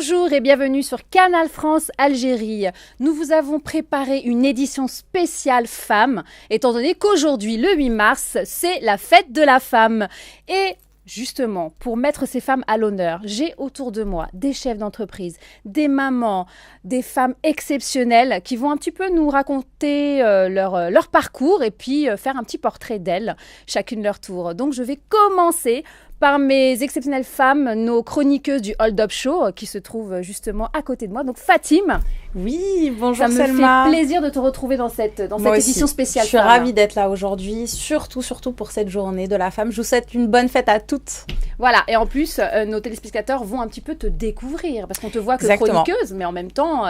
Bonjour et bienvenue sur Canal France Algérie. Nous vous avons préparé une édition spéciale femmes, étant donné qu'aujourd'hui, le 8 mars, c'est la fête de la femme. Et justement, pour mettre ces femmes à l'honneur, j'ai autour de moi des chefs d'entreprise, des mamans, des femmes exceptionnelles qui vont un petit peu nous raconter leur parcours et puis faire un petit portrait d'elles, chacune leur tour. Donc je vais commencer par mes exceptionnelles femmes, nos chroniqueuses du Hold Up Show, qui se trouvent justement à côté de moi. Donc Fatim. Oui, bonjour Selma. Ça me fait plaisir de te retrouver dans cette édition spéciale. Je suis ravie d'être là aujourd'hui, surtout pour cette journée de la femme. Je vous souhaite une bonne fête à toutes. Voilà, et en plus, nos téléspectateurs vont un petit peu te découvrir, parce qu'on te voit que chroniqueuse, mais en même temps,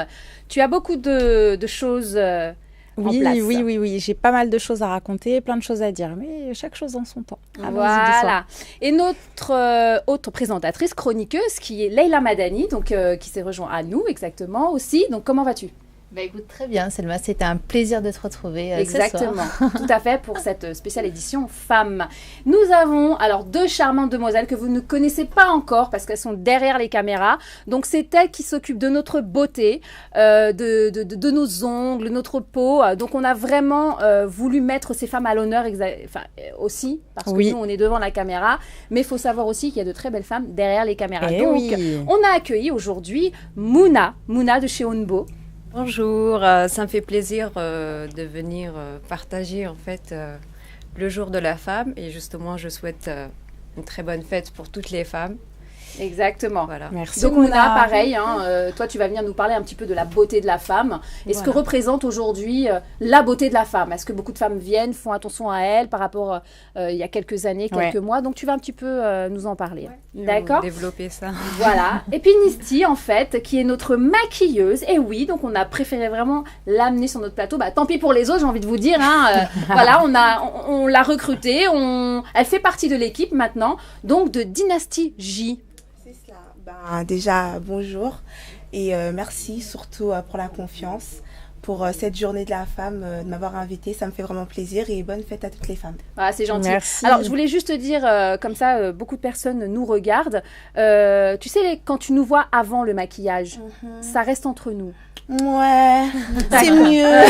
tu as beaucoup de choses Oui, j'ai pas mal de choses à raconter, plein de choses à dire, mais chaque chose en son temps. Voilà. Et notre autre présentatrice, chroniqueuse, qui est Leila Madani, donc qui s'est rejoint à nous exactement aussi. Donc comment vas-tu ? Bah écoute, très bien Selma, c'était un plaisir de te retrouver exactement, ce soir. Tout à fait, pour cette spéciale édition femmes. Nous avons alors deux charmantes demoiselles que vous ne connaissez pas encore parce qu'elles sont derrière les caméras. Donc c'est elles qui s'occupent de notre beauté, de nos ongles, notre peau. Donc on a vraiment voulu mettre ces femmes à l'honneur aussi parce que nous on est devant la caméra. Mais il faut savoir aussi qu'il y a de très belles femmes derrière les caméras. Donc on a accueilli aujourd'hui Mouna de chez Onbo. Bonjour, ça me fait plaisir de venir partager en fait le jour de la femme et justement je souhaite une très bonne fête pour toutes les femmes. Exactement. Voilà. Merci. Donc Mouna, pareil, toi tu vas venir nous parler un petit peu de la beauté de la femme et ce que représente aujourd'hui la beauté de la femme. Est-ce que beaucoup de femmes viennent, font attention à elle par rapport il y a quelques années, quelques mois. Donc tu vas un petit peu nous en parler. D'accord ? Développer ça. Voilà. Et puis Nisti en fait, qui est notre maquilleuse. Et oui, donc on a préféré vraiment l'amener sur notre plateau. Bah tant pis pour les autres, j'ai envie de vous dire. Voilà, on l'a recrutée. Elle fait partie de l'équipe maintenant, donc de Dynastie J. Déjà, bonjour et merci surtout pour la confiance, pour cette journée de la femme, de m'avoir invitée. Ça me fait vraiment plaisir et bonne fête à toutes les femmes. Ah, c'est gentil. Merci. Alors, je voulais juste te dire, comme ça, beaucoup de personnes nous regardent. Tu sais, quand tu nous vois avant le maquillage, ça reste entre nous. Ouais, c'est mieux.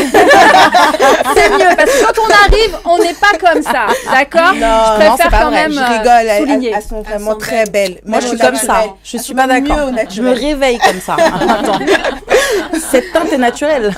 C'est mieux parce que quand on arrive, on n'est pas comme ça, d'accord ? Non, c'est pas quand vrai. Même je rigole. souligner. Elles sont vraiment très belles. Moi, je suis comme ça. Je suis pas d'accord. Je me réveille comme ça. Attends. Cette teinte est naturelle.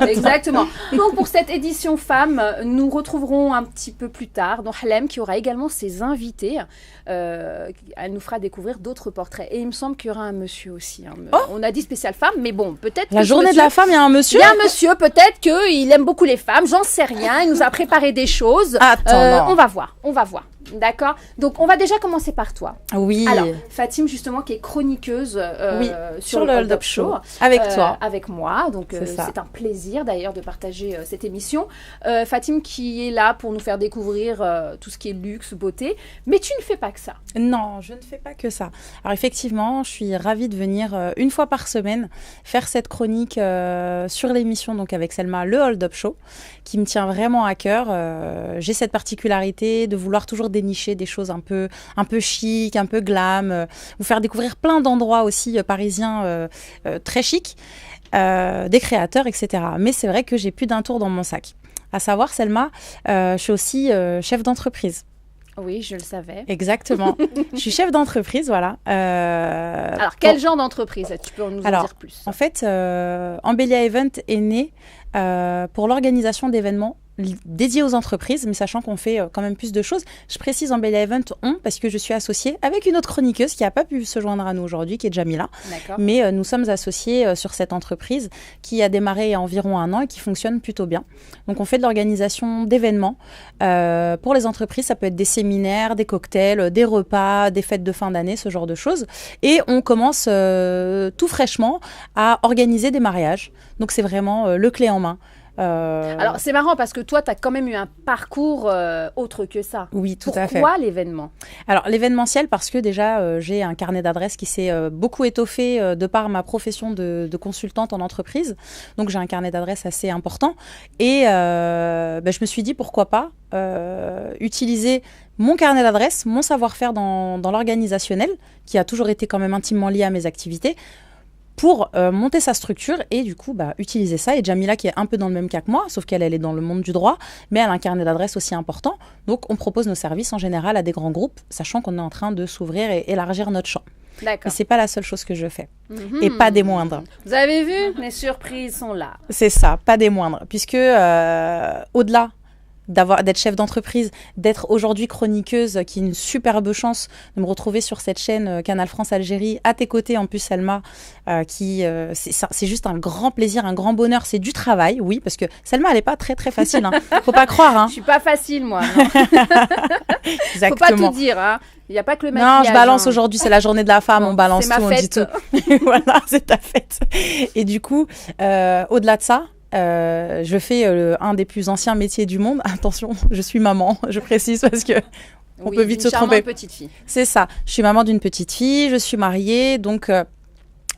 Exactement. Donc pour cette édition femmes, nous retrouverons un petit peu plus tard donc Halem qui aura également ses invités. Elle nous fera découvrir d'autres portraits. Et il me semble qu'il y aura un monsieur aussi. On a dit spécial femme, mais bon, peut-être la journée de la femme, il y a un monsieur. Il y a un monsieur, peut-être qu'il aime beaucoup les femmes, j'en sais rien. Il nous a préparé des choses. On va voir. D'accord. Donc, on va déjà commencer par toi. Oui. Alors, Fatim, justement, qui est chroniqueuse sur le Hold Up Show. Avec toi. Avec moi. Donc, c'est un plaisir, d'ailleurs, de partager cette émission. Fatim, qui est là pour nous faire découvrir tout ce qui est luxe, beauté. Mais tu ne fais pas que ça. Non, je ne fais pas que ça. Alors, effectivement, je suis ravie de venir une fois par semaine faire cette chronique sur l'émission, donc avec Selma, le Hold Up Show, qui me tient vraiment à cœur. J'ai cette particularité de vouloir toujours dénicher des choses un peu chic, un peu glam, vous faire découvrir plein d'endroits aussi parisiens très chics, des créateurs, etc. Mais c'est vrai que j'ai plus d'un tour dans mon sac. À savoir, Selma, je suis aussi chef d'entreprise. Oui, je le savais. Exactement. Je suis chef d'entreprise, voilà. Alors, quel genre d'entreprise ? Tu peux nous en dire plus ? En fait, Embellia Event est né pour l'organisation d'événements dédié aux entreprises, mais sachant qu'on fait quand même plus de choses. Je précise Embellia Event parce que je suis associée avec une autre chroniqueuse qui n'a pas pu se joindre à nous aujourd'hui, qui est Jamila. D'accord. Mais nous sommes associés sur cette entreprise qui a démarré il y a environ 1 an et qui fonctionne plutôt bien. Donc on fait de l'organisation d'événements pour les entreprises. Ça peut être des séminaires, des cocktails, des repas, des fêtes de fin d'année, ce genre de choses. Et on commence tout fraîchement à organiser des mariages. Donc c'est vraiment le clé en main. Alors, c'est marrant parce que toi, tu as quand même eu un parcours autre que ça. Oui, tout à fait. Pourquoi l'événement ? Alors, l'événementiel, parce que déjà, j'ai un carnet d'adresses qui s'est beaucoup étoffé de par ma profession de consultante en entreprise. Donc, j'ai un carnet d'adresses assez important. Et je me suis dit, pourquoi pas utiliser mon carnet d'adresses, mon savoir-faire dans l'organisationnel, qui a toujours été quand même intimement lié à mes activités, pour monter sa structure et du coup utiliser ça. Et Jamila qui est un peu dans le même cas que moi, sauf qu'elle est dans le monde du droit, mais elle a un carnet d'adresses aussi important. Donc on propose nos services en général à des grands groupes, sachant qu'on est en train de s'ouvrir et élargir notre champ. D'accord. Et c'est pas la seule chose que je fais. Et pas des moindres. Vous avez vu, les surprises sont là. C'est ça, pas des moindres. Puisque au-delà d'être chef d'entreprise, d'être aujourd'hui chroniqueuse, qui est une superbe chance de me retrouver sur cette chaîne Canal France Algérie, à tes côtés en plus Selma, c'est juste un grand plaisir, un grand bonheur, c'est du travail, oui, parce que Selma elle est pas très très facile, hein. Faut pas croire. Hein. Je suis pas facile moi. Exactement. Faut pas tout dire, hein. Il n'y a pas que le maquillage. Non, je balance aujourd'hui, c'est la journée de la femme, on balance tout, on dit tout. Voilà, c'est ta fête. Et du coup, au-delà de ça, je fais un des plus anciens métiers du monde. Attention, je suis maman, je précise parce que on peut vite se tromper. Petite fille. C'est ça. Je suis maman d'une petite fille, je suis mariée, donc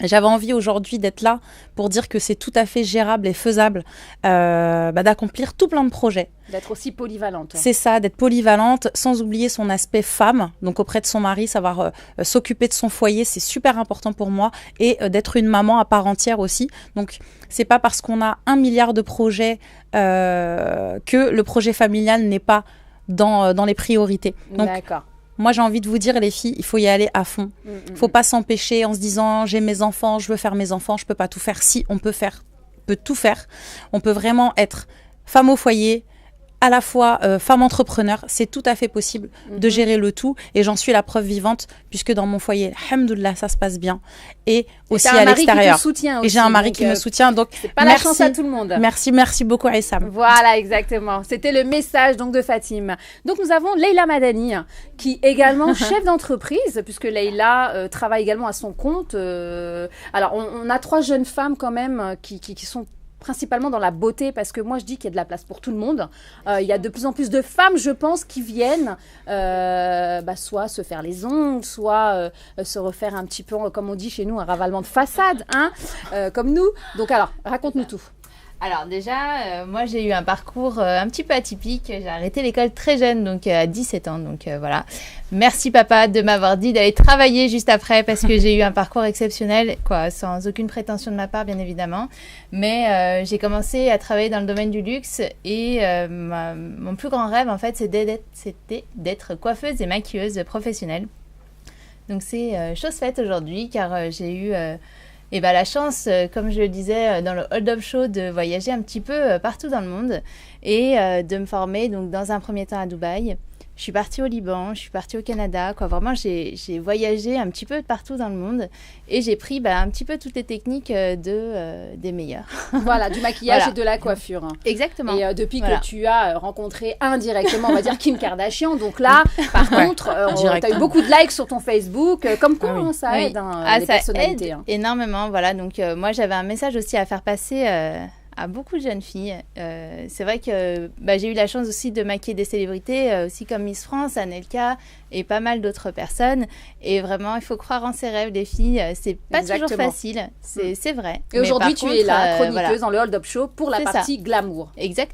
j'avais envie aujourd'hui d'être là pour dire que c'est tout à fait gérable et faisable d'accomplir tout plein de projets. D'être aussi polyvalente. C'est ça, d'être polyvalente, sans oublier son aspect femme, donc auprès de son mari, savoir s'occuper de son foyer, c'est super important pour moi, et d'être une maman à part entière aussi. Donc, c'est pas parce qu'on a 1 milliard de projets que le projet familial n'est pas dans les priorités. Donc, d'accord. Moi, j'ai envie de vous dire, les filles, il faut y aller à fond. Faut pas s'empêcher en se disant, j'ai mes enfants, je veux faire mes enfants, je peux pas tout faire. Si, on peut tout faire. On peut vraiment être femme au foyer, à la fois femme entrepreneur, c'est tout à fait possible de gérer le tout. Et j'en suis la preuve vivante, puisque dans mon foyer, alhamdoulilah, ça se passe bien. Et aussi à l'extérieur. Et j'ai un mari qui me soutient. Donc, c'est pas la chance à tout le monde. Merci beaucoup, Aïssam. Voilà, exactement. C'était le message donc de Fatim. Donc, nous avons Leïla Madani, qui est également chef d'entreprise, puisque Leïla travaille également à son compte. Alors, on a 3 jeunes femmes quand même qui sont principalement dans la beauté, parce que moi je dis qu'il y a de la place pour tout le monde. Il y a de plus en plus de femmes, je pense, qui viennent soit se faire les ongles, soit se refaire un petit peu, comme on dit chez nous, un ravalement de façade, hein, comme nous. Donc alors, raconte-nous tout. Alors déjà, moi j'ai eu un parcours un petit peu atypique. J'ai arrêté l'école très jeune, donc à 17 ans. Donc voilà. Merci papa de m'avoir dit d'aller travailler juste après, parce que j'ai eu un parcours exceptionnel, quoi, sans aucune prétention de ma part bien évidemment. Mais j'ai commencé à travailler dans le domaine du luxe et mon plus grand rêve en fait c'était d'être coiffeuse et maquilleuse professionnelle. Donc c'est chose faite aujourd'hui, car j'ai eu la chance, comme je le disais dans le Hold Up Show, de voyager un petit peu partout dans le monde et de me former donc dans un premier temps à Dubaï. Je suis partie au Liban, je suis partie au Canada, quoi. Vraiment, j'ai voyagé un petit peu partout dans le monde et j'ai pris un petit peu toutes les techniques des meilleurs. Voilà, du maquillage et de la coiffure. Exactement. Et depuis que tu as rencontré indirectement, on va dire, Kim Kardashian, donc là, par contre, tu as eu beaucoup de likes sur ton Facebook, comme quoi ça aide les personnalités. Ça aide énormément, voilà. Donc moi, j'avais un message aussi à faire passer à beaucoup de jeunes filles. C'est vrai que j'ai eu la chance aussi de maquiller des célébrités, aussi comme Miss France, Anelka et pas mal d'autres personnes. Et vraiment, il faut croire en ses rêves, les filles. C'est pas toujours facile, c'est vrai. Et aujourd'hui, tu es la chroniqueuse dans le Hold Up Show pour la partie glamour. Exactement.